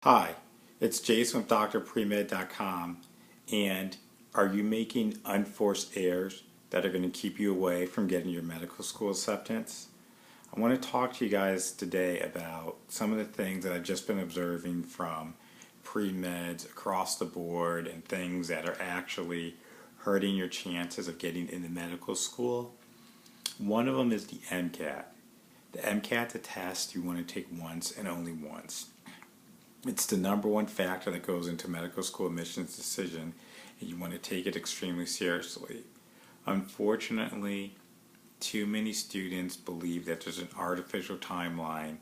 Hi, it's Jason with drpremed.com, and are you making unforced errors that are going to keep you away from getting your medical school acceptance? I want to talk to you guys today about some of the things that I've just been observing from pre-meds across the board and things that are actually hurting your chances of getting into medical school. One of them is the MCAT. The MCAT's a test you want to take once and only once. It's the number one factor that goes into medical school admissions decision, and you want to take it extremely seriously. Unfortunately, too many students believe that there's an artificial timeline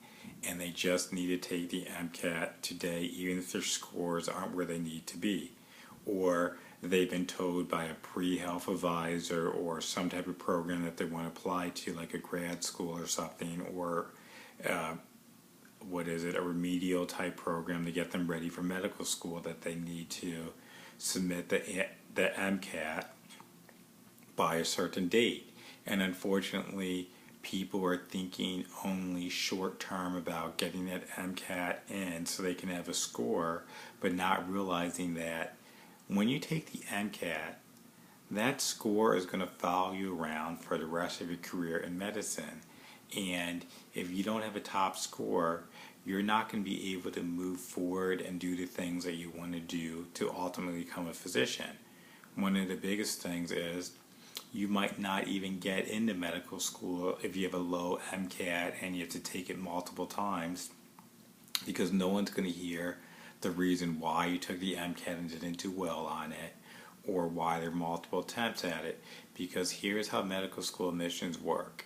and they just need to take the MCAT today even if their scores aren't where they need to be. Or they've been told by a Prehealth advisor or some type of program that they want to apply to, like a grad school or something, or a remedial type program to get them ready for medical school, that they need to submit the MCAT by a certain date. And unfortunately, people are thinking only short term about getting that MCAT in so they can have a score, but not realizing that when you take the MCAT, that score is going to follow you around for the rest of your career in medicine. And if you don't have a top score, you're not going to be able to move forward and do the things that you want to do to ultimately become a physician. One of the biggest things is you might not even get into medical school if you have a low MCAT and you have to take it multiple times, because no one's going to hear the reason why you took the MCAT and didn't do well on it, or why there are multiple attempts at it. Because here's how medical school admissions work.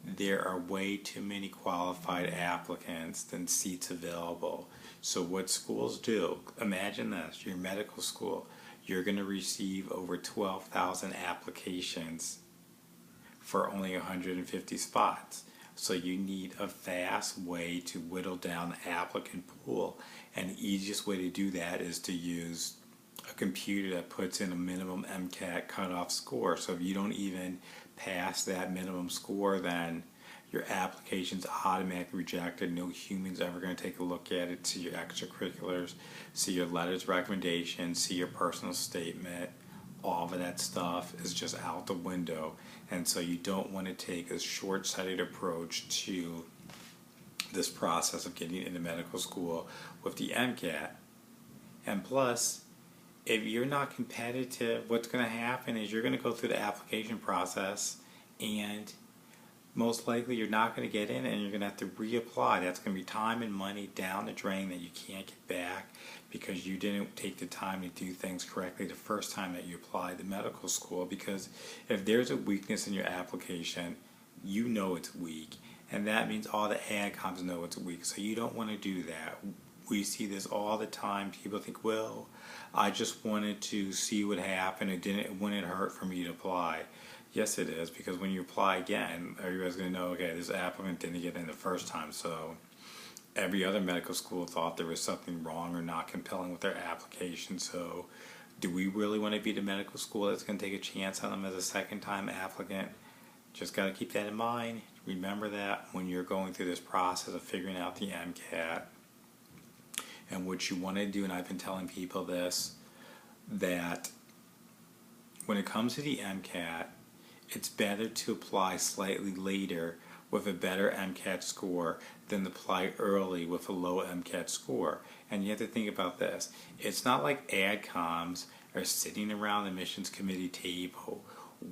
There are way too many qualified applicants than seats available. So what schools do, imagine this, your medical school, you're going to receive over 12,000 applications for only 150 spots. So you need a fast way to whittle down the applicant pool. And the easiest way to do that is to use a computer that puts in a minimum MCAT cutoff score. So if you don't even pass that minimum score, then your application's automatically rejected. No human's ever going to take a look at it, see your extracurriculars, see your letters of recommendation, see your personal statement. All of that stuff is just out the window. And so you don't want to take a short-sighted approach to this process of getting into medical school with the MCAT. And plus, if you're not competitive, what's going to happen is you're going to go through the application process, and most likely you're not going to get in, and you're going to have to reapply. That's going to be time and money down the drain that you can't get back because you didn't take the time to do things correctly the first time that you applied to medical school. Because if there's a weakness in your application, you know it's weak, and that means all the AdComs know it's weak. So you don't want to do that. We see this all the time. People think, well, I just wanted to see what happened. It wouldn't hurt for me to apply. Yes, it is, because when you apply again, everybody's going to know, okay, this applicant didn't get in the first time. So every other medical school thought there was something wrong or not compelling with their application. So do we really want to be the medical school that's going to take a chance on them as a second-time applicant? Just got to keep that in mind. Remember that when you're going through this process of figuring out the MCAT. And what you want to do, and I've been telling people this, that when it comes to the MCAT, it's better to apply slightly later with a better MCAT score than to apply early with a low MCAT score. And you have to think about this. It's not like AdComs are sitting around the admissions committee table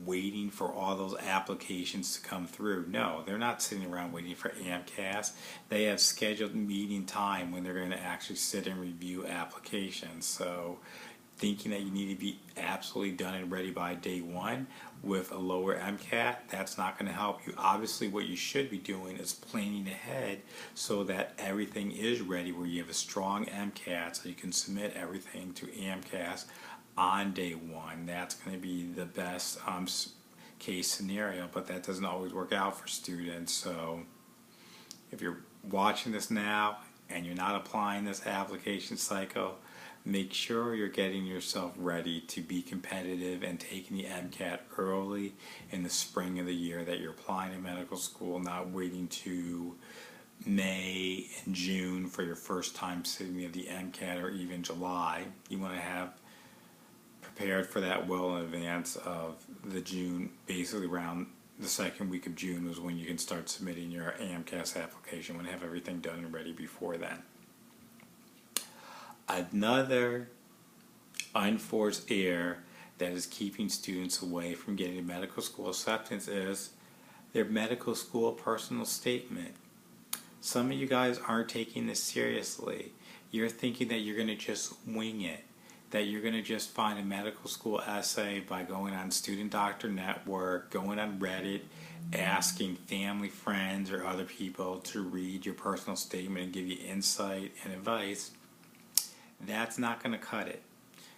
waiting for all those applications to come through. No, they're not sitting around waiting for AMCAS. They have scheduled meeting time when they're going to actually sit and review applications. So thinking that you need to be absolutely done and ready by day one with a lower MCAT, that's not going to help you. Obviously, what you should be doing is planning ahead so that everything is ready, where you have a strong MCAT so you can submit everything to AMCAS on day one. That's going to be the best case scenario, but that doesn't always work out for students. So if you're watching this now and you're not applying this application cycle, make sure you're getting yourself ready to be competitive and taking the MCAT early in the spring of the year that you're applying to medical school, not waiting to May and June for your first time sitting of the MCAT, or even July. You want to have prepared for that well in advance of the June, basically around the second week of June was when you can start submitting your AMCAS application. You want to have everything done and ready before then. Another unforced error that is keeping students away from getting medical school acceptance is their medical school personal statement. Some of you guys aren't taking this seriously. You're thinking that you're going to just wing it, that you're going to just find a medical school essay by going on Student Doctor Network, going on Reddit, asking family, friends, or other people to read your personal statement and give you insight and advice. That's not going to cut it.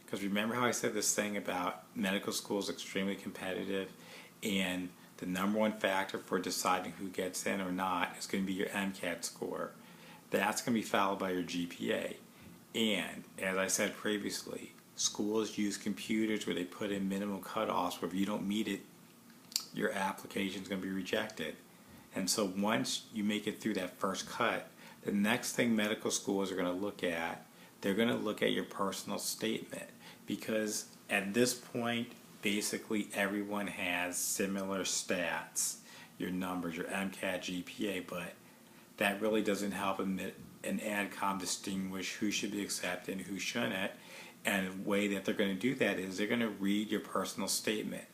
Because remember how I said this thing about medical school is extremely competitive, and the number one factor for deciding who gets in or not is going to be your MCAT score. That's going to be followed by your GPA. And, as I said previously, schools use computers where they put in minimum cutoffs where if you don't meet it, your application is going to be rejected. And so once you make it through that first cut, the next thing medical schools are going to look at, they're going to look at your personal statement. Because at this point, basically everyone has similar stats, your numbers, your MCAT, GPA, but that really doesn't help an AdCom distinguish who should be accepted and who shouldn't. And the way that they're going to do that is they're going to read your personal statement.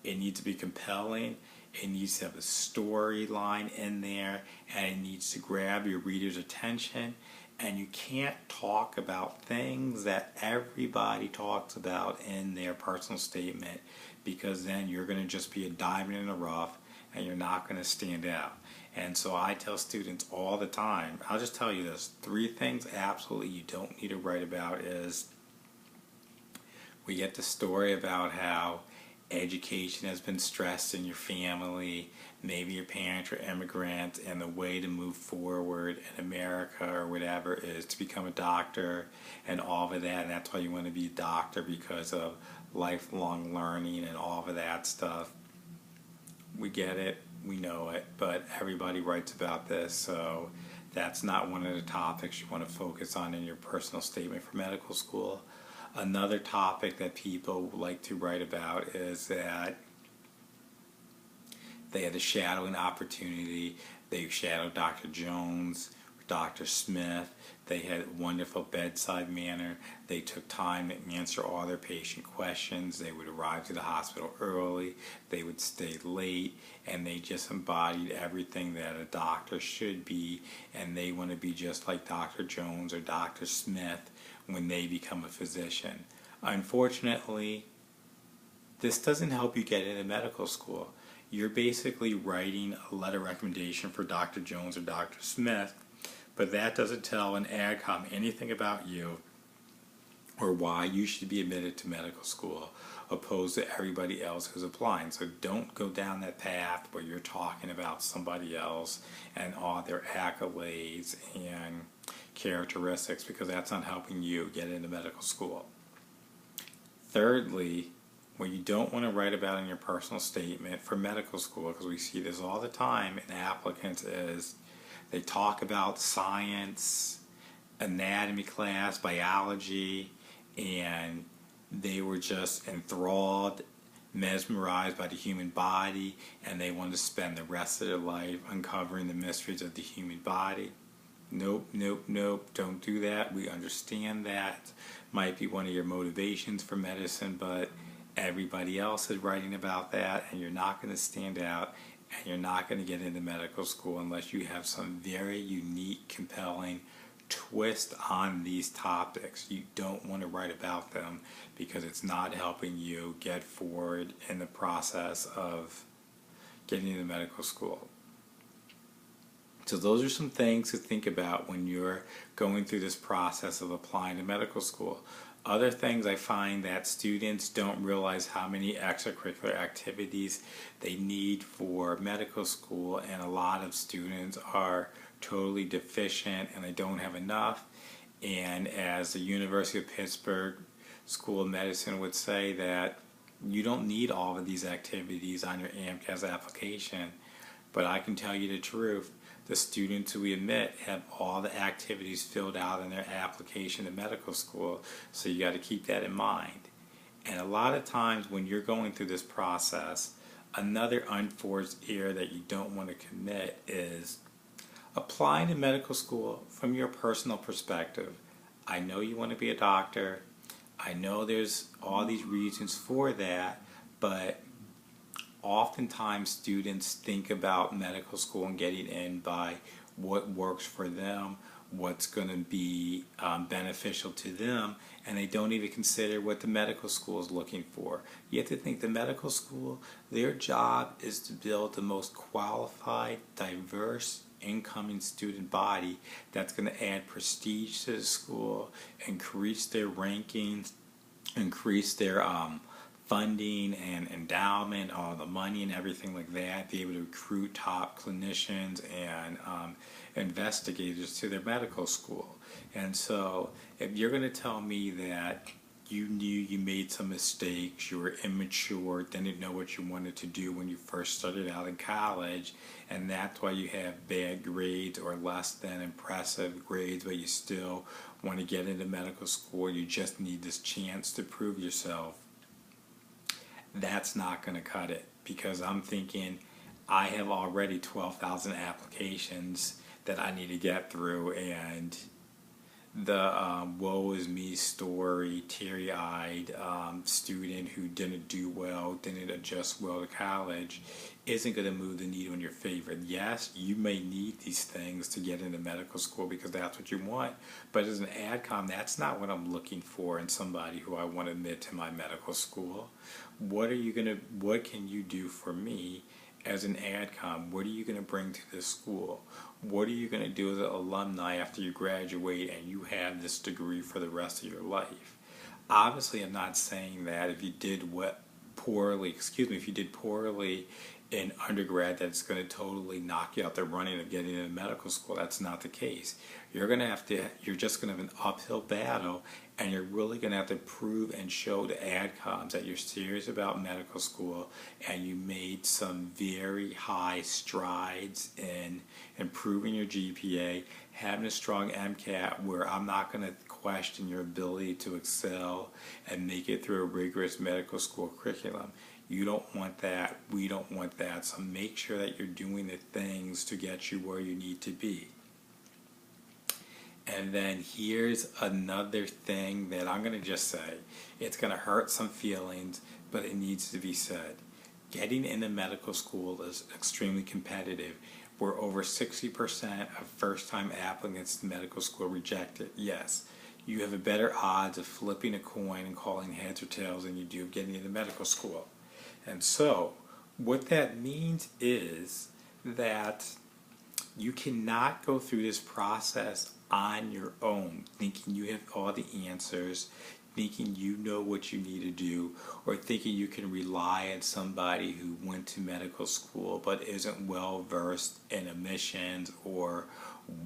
It needs to be compelling, it needs to have a storyline in there, and it needs to grab your reader's attention. And you can't talk about things that everybody talks about in their personal statement, because then you're going to just be a diamond in the rough and you're not going to stand out. And so I tell students all the time, I'll just tell you this, 3 things absolutely you don't need to write about is we get the story about how education has been stressed in your family, maybe your parents are immigrants, and the way to move forward in America or whatever is to become a doctor and all of that, and that's why you want to be a doctor because of lifelong learning and all of that stuff. We get it, we know it, but everybody writes about this, so that's not one of the topics you want to focus on in your personal statement for medical school. Another topic that people like to write about is that they had a shadowing opportunity. They shadowed Dr. Jones, Dr. Smith. They had wonderful bedside manner. They took time to answer all their patient questions. They would arrive to the hospital early. They would stay late. And they just embodied everything that a doctor should be. And they want to be just like Dr. Jones or Dr. Smith when they become a physician. Unfortunately, this doesn't help you get into medical school. You're basically writing a letter of recommendation for Dr. Jones or Dr. Smith, but that doesn't tell an AdCom anything about you or why you should be admitted to medical school opposed to everybody else who's applying. So don't go down that path where you're talking about somebody else and all their accolades and characteristics, because that's not helping you get into medical school. Thirdly, what you don't want to write about in your personal statement for medical school, because we see this all the time in applicants, is they talk about science, anatomy class, biology, and they were just enthralled, mesmerized by the human body, and they want to spend the rest of their life uncovering the mysteries of the human body. Nope, nope, nope, don't do that. We understand that might be one of your motivations for medicine, but everybody else is writing about that, and you're not going to stand out, and you're not going to get into medical school unless you have some very unique, compelling twist on these topics. You don't want to write about them because it's not helping you get forward in the process of getting into medical school. So those are some things to think about when you're going through this process of applying to medical school. Other things I find that students don't realize how many extracurricular activities they need for medical school, and a lot of students are totally deficient and they don't have enough. And as the University of Pittsburgh School of Medicine would say, that you don't need all of these activities on your AMCAS application. But I can tell you the truth, the students who we admit have all the activities filled out in their application to medical school, so you got to keep that in mind. And a lot of times when you're going through this process, another unforced error that you don't want to commit is applying to medical school from your personal perspective. I know you want to be a doctor. I know there's all these reasons for that, but oftentimes students think about medical school and getting in by what works for them, what's going to be beneficial to them, and they don't even consider what the medical school is looking for. You have to think the medical school, their job is to build the most qualified, diverse, incoming student body that's going to add prestige to the school, increase their rankings, increase their funding and endowment, all the money and everything like that, be able to recruit top clinicians and investigators to their medical school. And so if you're going to tell me that you knew you made some mistakes, you were immature, didn't know what you wanted to do when you first started out in college, and that's why you have bad grades or less than impressive grades, but you still want to get into medical school, you just need this chance to prove yourself, that's not going to cut it. Because I'm thinking, I have already 12,000 applications that I need to get through, and the woe is me story, teary-eyed student who didn't do well, didn't adjust well to college, isn't going to move the needle in your favor. Yes, you may need these things to get into medical school because that's what you want, but as an AdCom, that's not what I'm looking for in somebody who I want to admit to my medical school. What can you do for me as an AdCom? What are you going to bring to this school? What are you going to do as an alumni after you graduate and you have this degree for the rest of your life? Obviously, I'm not saying that if you did poorly in undergrad, that's going to totally knock you out the running of getting into medical school. That's not the case. You're just going to have an uphill battle, and you're really going to have to prove and show to AdComs that you're serious about medical school and you made some very high strides in improving your GPA, having a strong MCAT where I'm not going to question your ability to excel and make it through a rigorous medical school curriculum. You don't want that. We don't want that. So make sure that you're doing the things to get you where you need to be. And then here's another thing that I'm going to just say. It's going to hurt some feelings, but it needs to be said. Getting into medical school is extremely competitive, where over 60% of first-time applicants to medical school reject it. Yes, you have a better odds of flipping a coin and calling heads or tails than you do of getting into medical school. And so, what that means is that you cannot go through this process on your own, thinking you have all the answers, thinking you know what you need to do, or thinking you can rely on somebody who went to medical school but isn't well versed in admissions or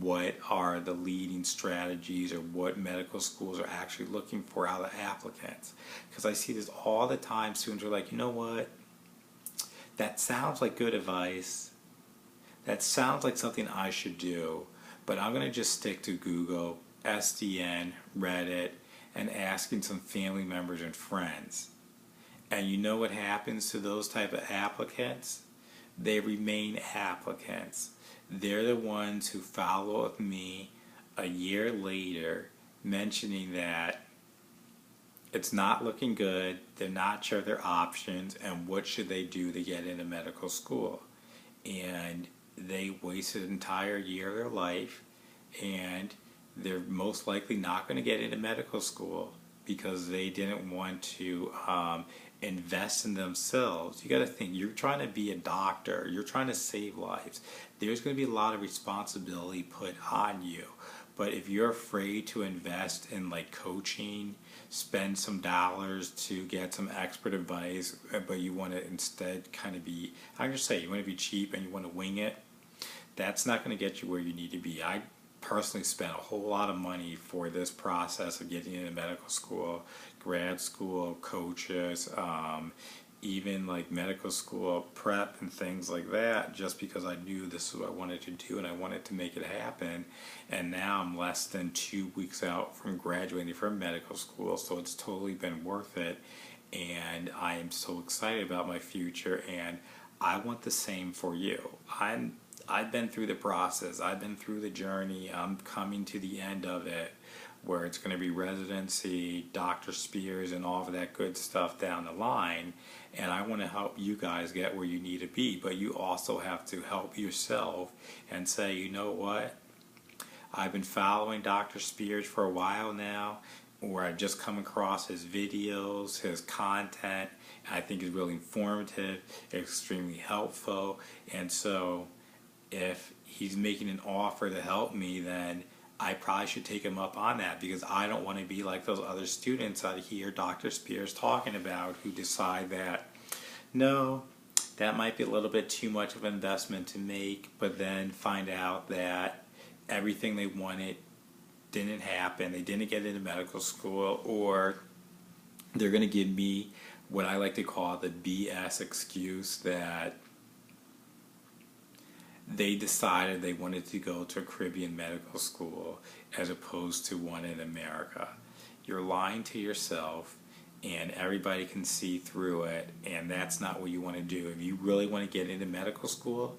what are the leading strategies or what medical schools are actually looking for out of applicants. Because I see this all the time. Students are like, you know what? That sounds like good advice. That sounds like something I should do, but I'm going to just stick to Google, SDN, Reddit, and asking some family members and friends. And you know what happens to those type of applicants? They remain applicants. They're the ones who follow up with me a year later mentioning that it's not looking good, they're not sure their options, and what should they do to get into medical school. And they wasted an entire year of their life, and they're most likely not going to get into medical school because they didn't want to invest in themselves. You got to think, you're trying to be a doctor, you're trying to save lives. There's going to be a lot of responsibility put on you. But if you're afraid to invest in like coaching, spend some dollars to get some expert advice, but you want to instead kind of be, I'm just saying, you want to be cheap and you want to wing it, that's not going to get you where you need to be. I personally spent a whole lot of money for this process of getting into medical school, grad school, coaches, even like medical school prep and things like that, just because I knew this is what I wanted to do and I wanted to make it happen. And now I'm less than 2 weeks out from graduating from medical school, so it's totally been worth it. And I am so excited about my future, and I want the same for you. I've been through the process. I've been through the journey. I'm coming to the end of it, where it's going to be residency, Dr. Spears, and all of that good stuff down the line. And I want to help you guys get where you need to be, but you also have to help yourself and say, you know what? I've been following Dr. Spears for a while now, or I've just come across his videos, his content. I think is really informative, extremely helpful. And so if he's making an offer to help me, then I probably should take him up on that, because I don't want to be like those other students I hear Dr. Spears talking about who decide that, no, that might be a little bit too much of an investment to make, but then find out that everything they wanted didn't happen, they didn't get into medical school, or they're going to give me what I like to call the BS excuse that they decided they wanted to go to a Caribbean medical school as opposed to one in America. You're lying to yourself, and everybody can see through it, and that's not what you want to do. If you really want to get into medical school,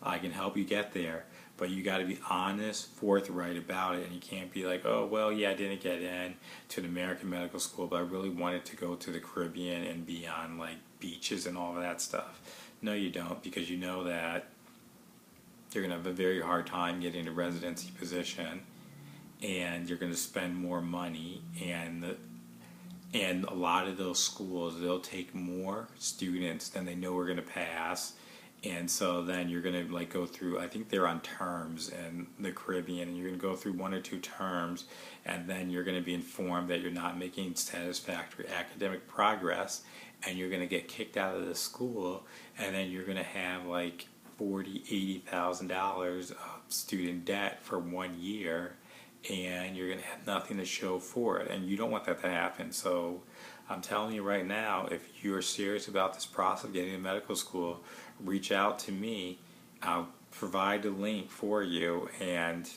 I can help you get there, but you got to be honest, forthright about it, and you can't be like, oh, well, yeah, I didn't get in to an American medical school, but I really wanted to go to the Caribbean and be on like beaches and all of that stuff. No, you don't, because you know that you're going to have a very hard time getting a residency position, and you're going to spend more money, and a lot of those schools, they'll take more students than they know are going to pass. And so then you're going to like go through, I think they're on terms in the Caribbean, and you're going to go through 1 or 2 terms, and then you're going to be informed that you're not making satisfactory academic progress, and you're going to get kicked out of the school, and then you're going to have like $40,000-$80,000 of student debt for 1 year, and you're going to have nothing to show for it, and you don't want that to happen. So I'm telling you right now, if you're serious about this process of getting to medical school, reach out to me. I'll provide the link for you, and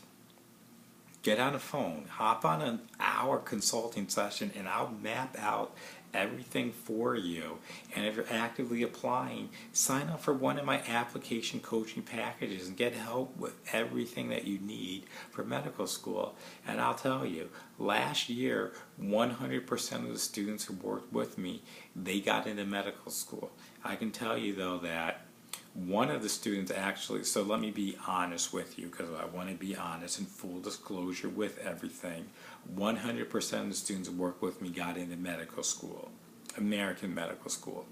get on a phone, hop on an hour consulting session, and I'll map out everything for you. And if you're actively applying, sign up for one of my application coaching packages and get help with everything that you need for medical school. And I'll tell you, last year 100% of the students who worked with me, they got into medical school. I can tell you though that one of the students actually, so let me be honest with you, because I want to be honest and full disclosure with everything. 100% of the students who work with me got into medical school, American medical school.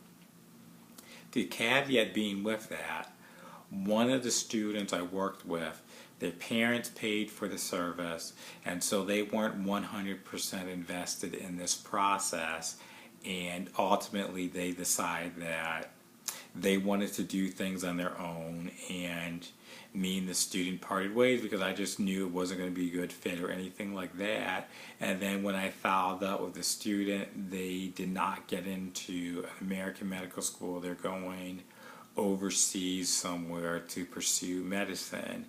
The caveat being with that, one of the students I worked with, their parents paid for the service, and so they weren't 100% invested in this process, and ultimately they decided that they wanted to do things on their own, and me and the student parted ways because I just knew it wasn't going to be a good fit or anything like that. And then when I followed up with the student, they did not get into American medical school. They're going overseas somewhere to pursue medicine.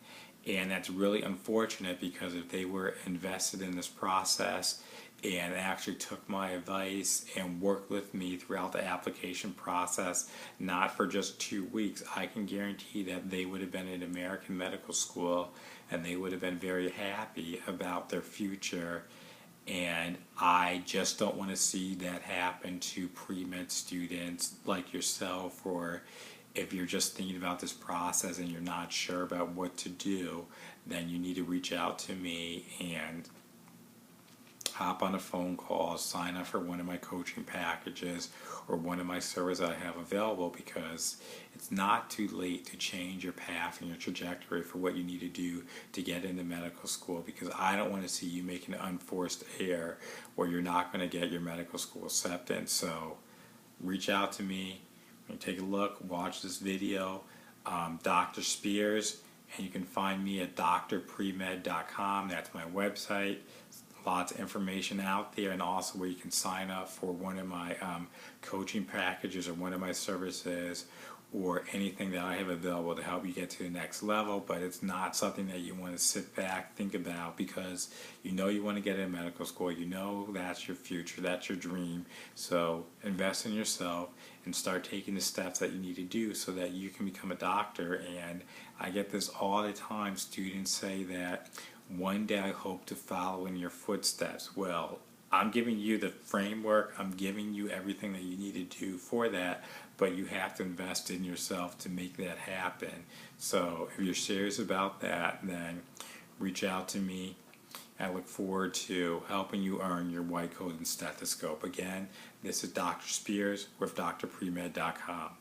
And that's really unfortunate, because if they were invested in this process and actually took my advice and worked with me throughout the application process, not for just 2 weeks, I can guarantee that they would have been in American medical school, and they would have been very happy about their future. And I just don't want to see that happen to pre-med students like yourself, or if you're just thinking about this process and you're not sure about what to do, then you need to reach out to me and hop on a phone call, sign up for one of my coaching packages or one of my services I have available, because it's not too late to change your path and your trajectory for what you need to do to get into medical school, because I don't want to see you make an unforced error where you're not going to get your medical school acceptance. So reach out to me, take a look, watch this video, Dr. Spears, and you can find me at drpremed.com. That's my website. lots of information out there, and also where you can sign up for one of my coaching packages or one of my services or anything that I have available to help you get to the next level. But it's not something that you want to sit back, think about, because you know you want to get into medical school, you know that's your future, that's your dream. So invest in yourself and start taking the steps that you need to do so that you can become a doctor. And I get this all the time. Students say that one day I hope to follow in your footsteps. Well, I'm giving you the framework, I'm giving you everything that you need to do for that, but you have to invest in yourself to make that happen. So if you're serious about that, then reach out to me. I look forward to helping you earn your white coat and stethoscope. Again, this is Dr. Spears with drpremed.com.